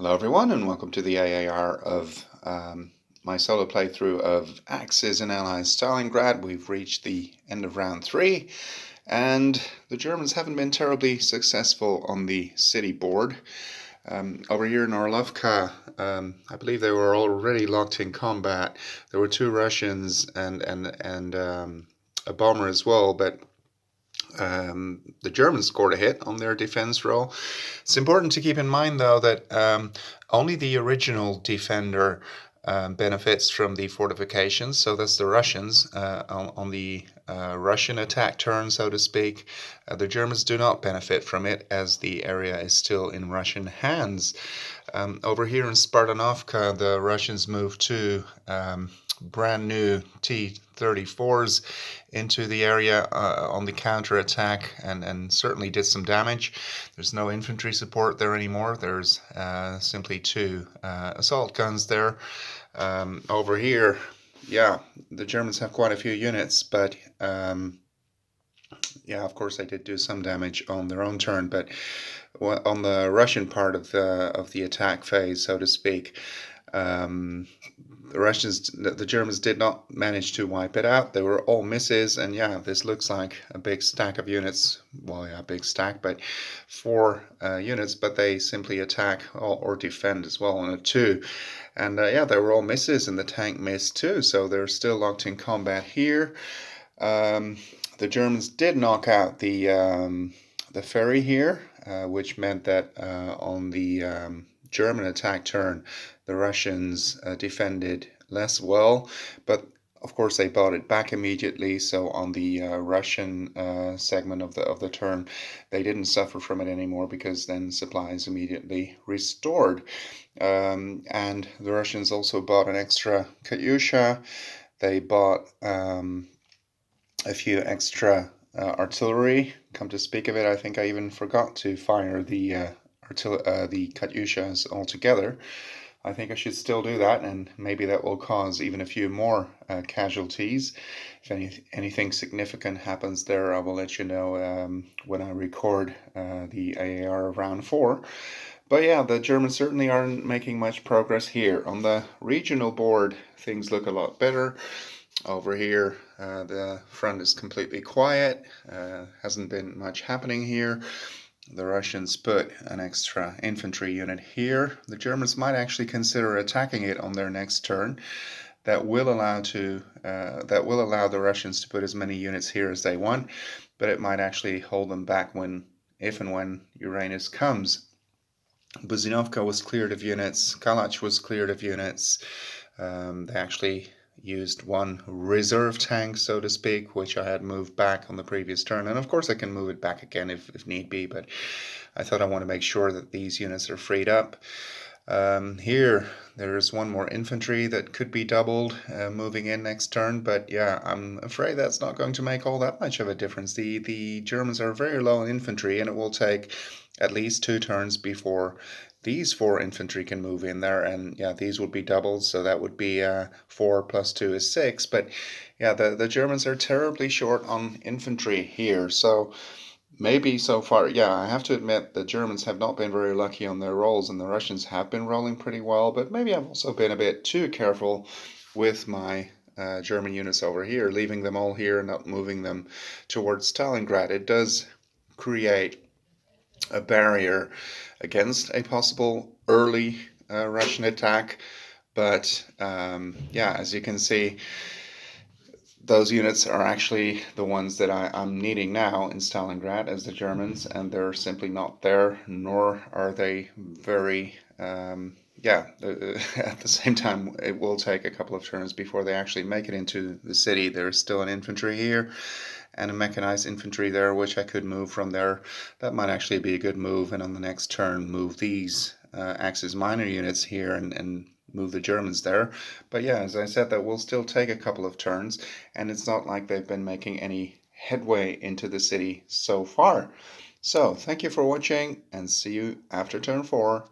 Hello everyone and welcome to the AAR of my solo playthrough of Axis and Allies Stalingrad. We've reached the end of round 3 and the Germans haven't been terribly successful on the city board. Over here in Orlovka, I believe they were already locked in combat. There were 2 Russians and a bomber as well, but the Germans scored a hit on their defense roll. It's important to keep in mind, though, that only the original defender benefits from the fortifications. So that's the Russians on the Russian attack turn, so to speak. The Germans do not benefit from it, as the area is still in Russian hands. Over here in Spartanovka, the Russians moved to brand new T-34s into the area on the counter-attack and certainly did some damage. There's no infantry support there anymore. There's simply 2 assault guns there. Over here, yeah, the Germans have quite a few units, but yeah, of course they did do some damage on their own turn, but on the Russian part of the attack phase, so to speak, the Germans did not manage to wipe it out. They were all misses, and yeah, this looks like a big stack of units. Well, yeah, big stack, but 4 units, but they simply attack or defend as well on a 2. And yeah, they were all misses, and the tank missed too, so they're still locked in combat here. The Germans did knock out the ferry here, which meant that on the German attack turn, the Russians defended less well, but of course they bought it back immediately. So on the Russian segment of the turn, they didn't suffer from it anymore, because then supplies immediately restored. And the Russians also bought an extra Katyusha. They bought a few extra artillery. Come to speak of it, I think I even forgot to fire the Katyushas altogether. I think I should still do that, and maybe that will cause even a few more casualties. If anything significant happens there, I will let you know when I record the AAR of round 4. But yeah, the Germans certainly aren't making much progress here. On the regional board, things look a lot better. Over here, the front is completely quiet. Hasn't been much happening here. The Russians put an extra infantry unit here. The Germans might actually consider attacking it on their next turn. That will allow the Russians to put as many units here as they want, but it might actually hold them back if and when Uranus comes. Buzinovka was cleared of units. Kalach was cleared of units. They actually used 1 reserve tank, so to speak, which I had moved back on the previous turn. And of course I can move it back again if need be, but I thought I want to make sure that these units are freed up. Here, there's 1 more infantry that could be doubled moving in next turn, but yeah, I'm afraid that's not going to make all that much of a difference. The Germans are very low in infantry, and it will take at least 2 turns before these 4 infantry can move in there, and yeah, these would be doubled, so that would be 4 plus 2 is 6. But yeah, the Germans are terribly short on infantry here, so maybe so far, yeah, I have to admit the Germans have not been very lucky on their rolls, and the Russians have been rolling pretty well, but maybe I've also been a bit too careful with my German units over here, leaving them all here and not moving them towards Stalingrad. It does create a barrier against a possible early Russian attack, but yeah, as you can see, those units are actually the ones that I'm needing now in Stalingrad as the Germans, and they're simply not there, nor are they very yeah, at the same time, it will take a couple of turns before they actually make it into the city. There's still an infantry here and a mechanized infantry there, which I could move from there. That might actually be a good move, and on the next turn move these Axis minor units here and move the Germans there. But yeah, as I said, that will still take a couple of turns, and it's not like they've been making any headway into the city so far. So, thank you for watching, and see you after turn 4.